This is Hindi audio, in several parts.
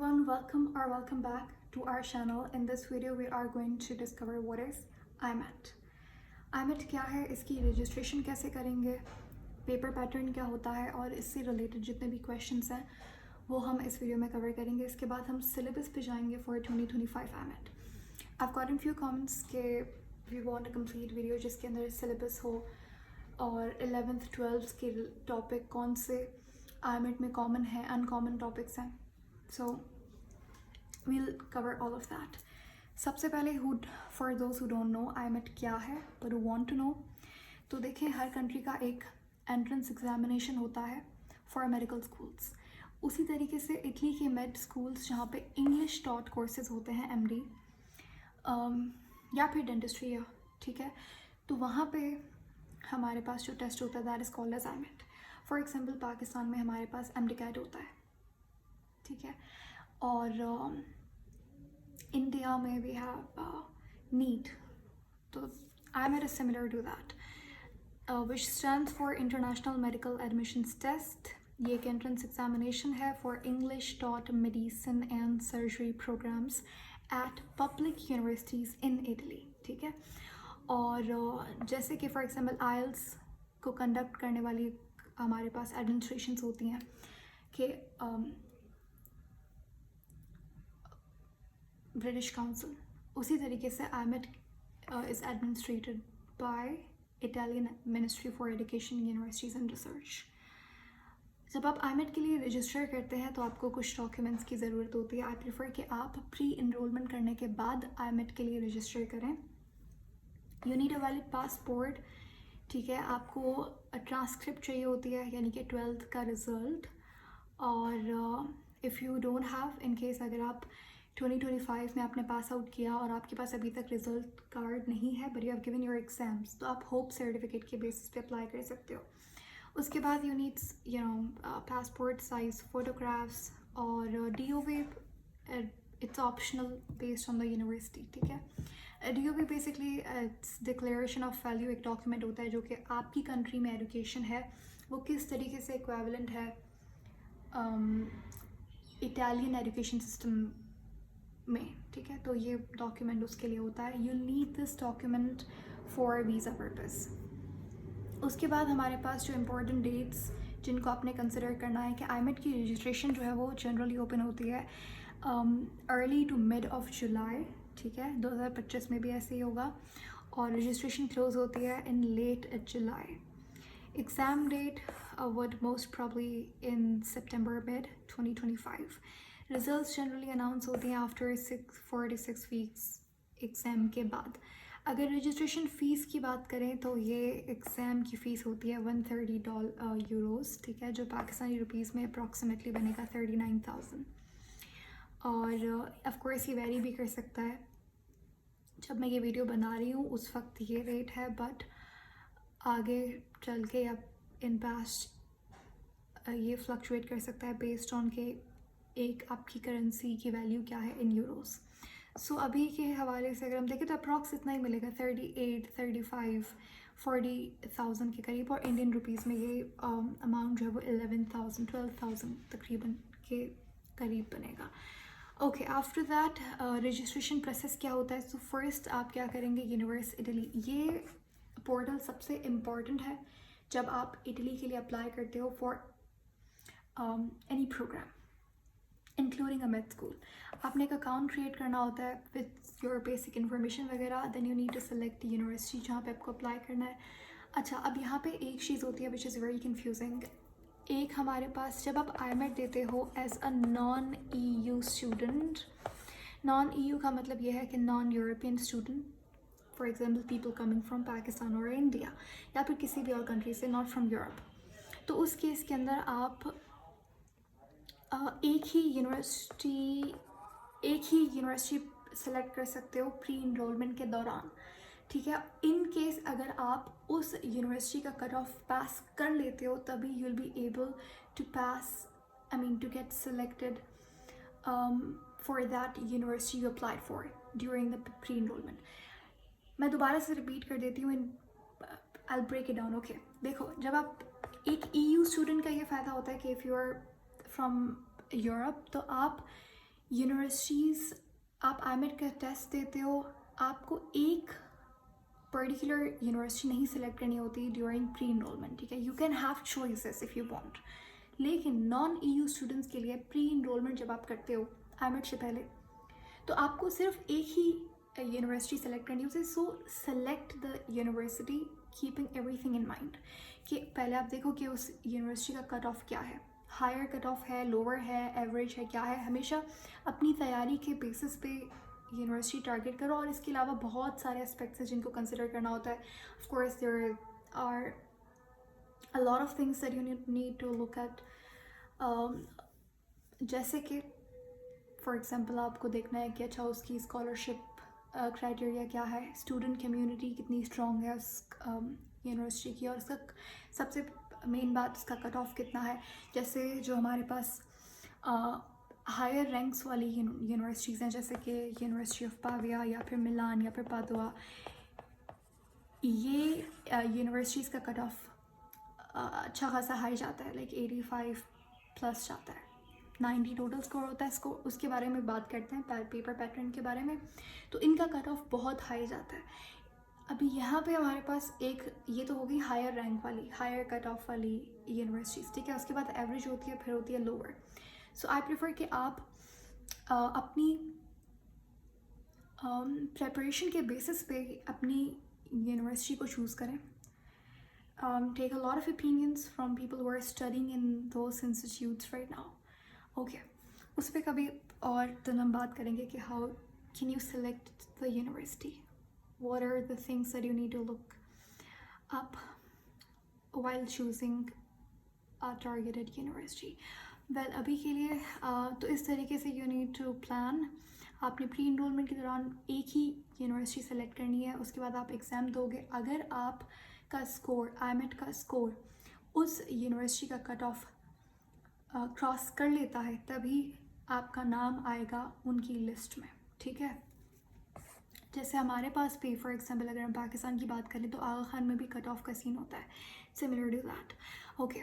everyone, welcome back to our channel. In this video we are going to discover what is IMET. IMET क्या है, इसकी रजिस्ट्रेशन कैसे करेंगे, पेपर पैटर्न क्या होता है और इससे रिलेटेड जितने भी क्वेश्चंस हैं वो हम इस वीडियो में कवर करेंगे. इसके बाद हम सिलेबस पे जाएंगे for 2025 IMET. I've gotten few comments कि we want a complete video जिसके अंदर सिलेबस हो और 11th 12th के टॉपिक कौन से IMET में कॉमन है, अनकॉमन टॉपिक्स हैं. So we'll cover all of that. सबसे पहले for those who don't know IMET क्या है but who want to know, तो देखें हर कंट्री का एक एंट्रेंस एग्जामिनेशन होता है फॉर मेडिकल स्कूल्स. उसी तरीके से इटली के मेड स्कूल्स जहाँ पे इंग्लिश टॉट कोर्सेज होते हैं MD या फिर डेंटिस्ट्री या ठीक है, तो वहाँ पे हमारे पास जो टेस्ट होता है that is called as IMET. For example Pakistan में हमारे पास MDCAT होता है, ठीक है, और इंडिया में वी हैव नीट. तो IMET is similar to that which stands for international medical admissions test. ये एक एंट्रेंस एग्जामिनेशन है for English taught medicine and surgery programmes at public universities in Italy, ठीक है. और जैसे कि फॉर एग्जांपल IELTS को कंडक्ट करने वाली हमारे पास एडमिनिस्ट्रेशंस होती हैं कि ब्रिटिश काउंसिल, उसी तरीके से IMET is administered by Italian ministry for education, universities and research. जब आप IMET के लिए रजिस्टर करते हैं तो आपको कुछ डॉक्यूमेंट्स की ज़रूरत होती है. आई प्रेफर कि आप प्री इनरोलमेंट करने के बाद IMET के लिए रजिस्टर करें. You need a valid passport, ठीक है. आपको ट्रांसक्रिप्ट चाहिए होती है यानी कि 12th का रिज़ल्ट. और if you don't have, in case अगर आप 2025 में आपने पास आउट किया और आपके पास अभी तक रिज़ल्ट कार्ड नहीं है but you have given your exams, तो आप होप सर्टिफिकेट के बेसिस पे अप्लाई कर सकते हो. उसके बाद you needs passport size photographs और DOB. It's optional based on the university, ठीक है. DOB basically it's declaration of value, एक डॉक्यूमेंट होता है जो कि आपकी कंट्री में एजुकेशन है वो किस तरीके से इक्विवेलेंट है इटालियन एजुकेशन सिस्टम में, ठीक है. तो ये डॉक्यूमेंट उसके लिए होता है. You need this document for visa purpose. उसके बाद हमारे पास जो इम्पोर्टेंट डेट्स जिनको आपने कंसिडर करना है कि IMET की रजिस्ट्रेशन जो है वो जनरली ओपन होती है early to mid of July, ठीक है. 2025 में भी ऐसे ही होगा और रजिस्ट्रेशन क्लोज होती है in late July. Exam date would most probably in September mid 2025. Results generally announce होती हैं आफ्टर 46 वीक्स एग्ज़ाम के बाद. अगर रजिस्ट्रेशन फ़ीस की बात करें तो ये एग्ज़ाम की फ़ीस होती है €130, ठीक है, जो पाकिस्तानी रुपीज़ में अप्रॉक्सीमेटली बनेगा 39,000. और ऑफ कोर्स ये वेरी भी कर सकता है. जब मैं ये वीडियो बना रही हूँ उस वक्त ये रेट है, बट आगे चल के अब इन पास्ट ये फ्लक्चुएट कर सकता है बेस्ड ऑन के एक आपकी करेंसी की वैल्यू क्या है इन यूरोस. सो अभी के हवाले से अगर हम देखें तो अप्रॉक्स इतना ही मिलेगा 38, 35, 40,000 के करीब. और इंडियन रुपीज़ में ये अमाउंट जो है वो 11,000, 12,000 तकरीबन के करीब बनेगा. Okay, after that registration process क्या होता है. सो फर्स्ट आप क्या करेंगे, यूनिवर्स इटली, ये पोर्टल सबसे इम्पॉर्टेंट है जब आप इटली के लिए अप्लाई करते हो for any programme including a med school. आपने एक अकाउंट क्रिएट करना होता है विथ योर बेसिक इन्फॉर्मेशन वगैरह. Then you need to select university जहाँ पे आपको अप्लाई करना है. अच्छा, अब यहाँ पे एक चीज़ होती है विच इज़ वेरी कन्फ्यूजिंग. एक हमारे पास जब आप IMET देते हो as a non EU student, non EU का मतलब ये है कि non European student, for example people coming from Pakistan और इंडिया या फिर किसी भी और कंट्री से, नॉट फ्रॉम यूरोप. तो उस केस के अंदर आप एक ही यूनिवर्सिटी सेलेक्ट कर सकते हो प्री इनरोलमेंट के दौरान, ठीक है. इन केस अगर आप उस यूनिवर्सिटी का कट ऑफ पास कर लेते हो तभी you will be able to pass, I mean to get selected for that university you applied for during the pre enrolment. मैं दोबारा से रिपीट कर देती हूँ, I will break it down. Okay, देखो, जब आप एक EU स्टूडेंट का ये फ़ायदा होता है कि if you are from Europe तो आप यूनिवर्सिटीज़, आप आईमेट का टेस्ट देते हो, आपको एक पर्टिकुलर यूनिवर्सिटी नहीं सेलेक्ट करनी होती ड्यूरिंग प्री इनरोलमेंट, ठीक है। You can have choices if you want, लेकिन नॉन ईयू स्टूडेंट्स के लिए प्री इनरोलमेंट जब आप करते हो आईमेट से पहले, तो आपको सिर्फ एक ही यूनिवर्सिटी सेलेक्ट करनी होती है। सो select the university keeping everything in mind, कि पहले आप देखो कि उस यूनिवर्सिटी का कट ऑफ क्या है, हायर कट ऑफ है, लोअर है, एवरेज है, क्या है। हमेशा अपनी तैयारी के बेसिस पे यूनिवर्सिटी टारगेट करो, और इसके अलावा बहुत सारे एस्पेक्ट्स हैं जिनको कंसिडर करना होता है। Of course there are a lot of things that you need to look at, जैसे कि फॉर एग्जांपल आपको देखना है कि अच्छा उसकी स्कॉलरशिप क्राइटेरिया क्या है, स्टूडेंट कम्युनिटी कितनी स्ट्रॉन्ग है उस यूनिवर्सिटी की, और उसका सबसे मेन बात उसका कट ऑफ कितना है। जैसे जो हमारे पास हायर रैंक्स वाली यूनिवर्सिटीज़ हैं, जैसे कि यूनिवर्सिटी ऑफ पाविया या फिर मिलान या फिर पादुआ, ये यूनिवर्सिटीज़ का कट ऑफ अच्छा खासा हाई जाता है, लाइक 85 प्लस जाता है, 90 टोटल स्कोर होता है। इसको उसके बारे में बात करते हैं, पेपर पैटर्न के बारे में। तो इनका कट ऑफ बहुत हाई जाता है। अभी यहाँ पे हमारे पास एक, ये तो होगी हायर रैंक वाली, हायर कट ऑफ वाली यूनिवर्सिटीज़, ठीक है। उसके बाद एवरेज होती है, फिर होती है लोअर। सो आई प्रेफर कि आप अपनी प्रेपरेशन के बेसिस पे अपनी यूनिवर्सिटी को चूज़ करें। Take a lot of opinions from people who are studying in those institutes right now. Okay, उस पर कभी और दिन हम बात करेंगे कि how can you select the university, what are the things that you need to look up while choosing a targeted university. Well, अभी के लिए तो इस तरीके से you need to plan. आपने प्री इनरोलमेंट के दौरान एक ही यूनिवर्सिटी सेलेक्ट करनी है, उसके बाद आप एग्ज़ाम दोगे। अगर आप का स्कोर, आईमेट का स्कोर उस यूनिवर्सिटी का कट ऑफ क्रॉस कर लेता है, तभी आपका नाम आएगा उनकी लिस्ट में, ठीक है। जैसे हमारे पास भी फॉर एग्जांपल अगर हम पाकिस्तान की बात करें तो आगा खान में भी कट ऑफ का सीन होता है, similar to that. Okay,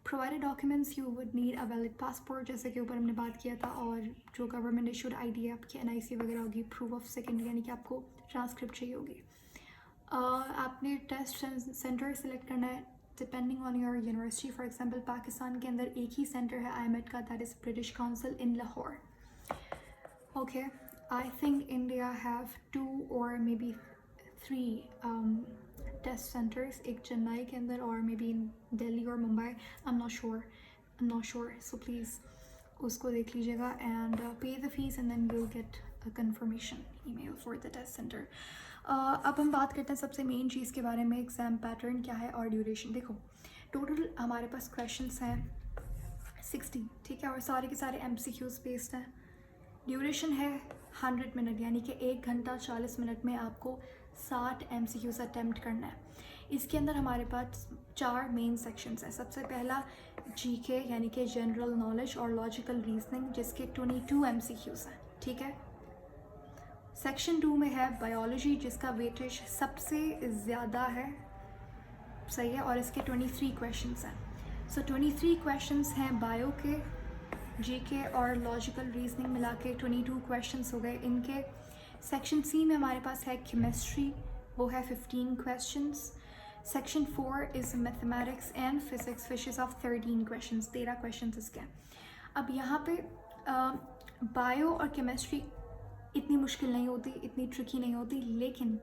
provided documents, you would need a valid passport, जैसे कि ऊपर हमने बात किया था, और जो गवर्नमेंट इशूड आईडी है आपकी, NIC वगैरह होगी, प्रूफ ऑफ सेकेंडरी यानी कि आपको ट्रांसक्रिप्ट चाहिए होगी। आपने टेस्ट सेंटर सेलेक्ट करना है depending on your university. For example Pakistan के अंदर एक ही सेंटर है आईमेट का, that is British Council in Lahore. Okay, I think India have 2 or maybe 3 test centres, एक चेन्नई के अंदर और मे बी इन दिल्ली और Mumbai, I am not sure. So please उसको देख लीजिएगा and pay the fees and then you get a confirmation email for the test centre. अब हम बात करते हैं सबसे मेन चीज़ के बारे में, एग्ज़ाम पैटर्न क्या है और ड्यूरेशन। देखो टोटल हमारे पास क्वेश्चंस हैं 60, ठीक है, और सारे के सारे MCQs बेस्ड हैं। ड्यूरेशन है 100 मिनट, यानी कि 1 घंटा 40 मिनट में आपको 60 MCQs अटैम्प्ट करना है। इसके अंदर हमारे पास 4 मेन सेक्शंस हैं। सबसे पहला GK यानी कि जनरल नॉलेज और लॉजिकल रीजनिंग, जिसके 22 MCQs हैं, ठीक है। सेक्शन 2 में है बायोलॉजी, जिसका वेटेज सबसे ज़्यादा है, सही है, और इसके 23 क्वेश्चंस हैं। सो 23 क्वेश्चंस हैं बायो के, GK और लॉजिकल रीजनिंग मिला के 22 क्वेश्चंस हो गए इनके। सेक्शन C में हमारे पास है केमिस्ट्री, वो है 15 questions. Section 4 is mathematics and physics which is of 13 questions, 13 questions इसके। अब यहाँ पे बायो और केमिस्ट्री इतनी मुश्किल नहीं होती, इतनी ट्रिकी नहीं होती, लेकिन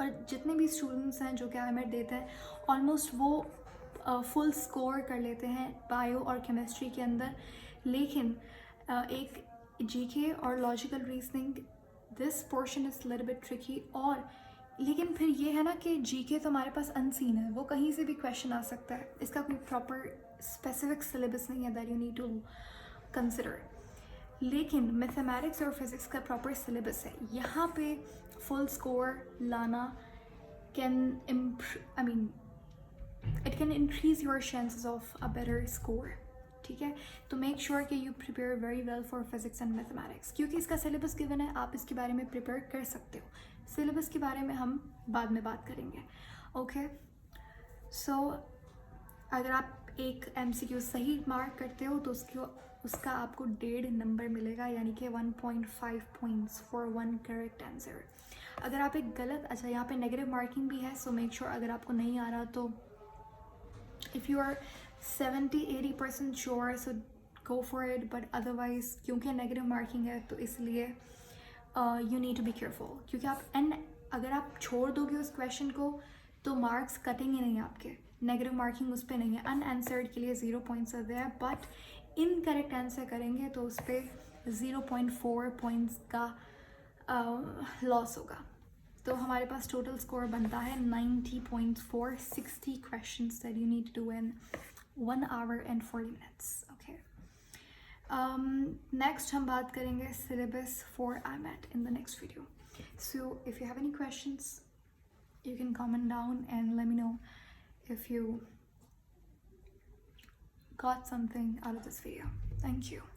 और जितने भी स्टूडेंट्स हैं जो कि आईमेट देते हैं ऑलमोस्ट वो फुल स्कोर कर लेते हैं बायो और केमिस्ट्री के अंदर। लेकिन एक GK और logical reasoning, this portion is little bit tricky. और लेकिन फिर ये है ना कि GK तो हमारे पास अनसीन है, वो कहीं से भी क्वेश्चन आ सकता है, इसका कोई प्रॉपर स्पेसिफिक सिलेबस नहीं है that you need to consider. लेकिन मैथमेटिक्स और फिज़िक्स का प्रॉपर सिलेबस है। यहाँ पे फुल स्कोर लाना can it can increase your chances of a better score, ठीक है। तो मेक श्योर कि you prepare very well for physics and mathematics, क्योंकि इसका सिलेबस गिवन है, आप इसके बारे में प्रिपेयर कर सकते हो। सिलेबस के बारे में हम बाद में बात करेंगे, ओके। सो अगर आप एक MCQ सही मार्क करते हो तो उसका आपको 1.5 नंबर मिलेगा, यानी कि 1.5 पॉइंट्स फॉर 1 करेक्ट आंसर। अगर आप एक गलत, अच्छा यहाँ पे नेगेटिव मार्किंग भी है, सो मेक श्योर अगर आपको नहीं आ रहा तो if you are 70-80% sure so go for it, but otherwise क्योंकि नेगेटिव मार्किंग है तो इसलिए you need to be careful, क्योंकि अगर आप छोड़ दोगे उस क्वेश्चन को तो मार्क्स कटेंगे नहीं आपके, नेगेटिव मार्किंग उस पर नहीं है। अनआंसर्ड के लिए 0 पॉइंट्स आते हैं, बट इनकरेक्ट आंसर करेंगे तो उस पर 0.4 पॉइंट्स का लॉस होगा। तो हमारे पास टोटल स्कोर बनता है 90 points for 60 questions that you need to do in 1 hour and 40 minutes. Okay. Next हम बात करेंगे syllabus for IMAT in the next video. So if you have any questions, you can comment down and let me know if you got something out of this video. Thank you.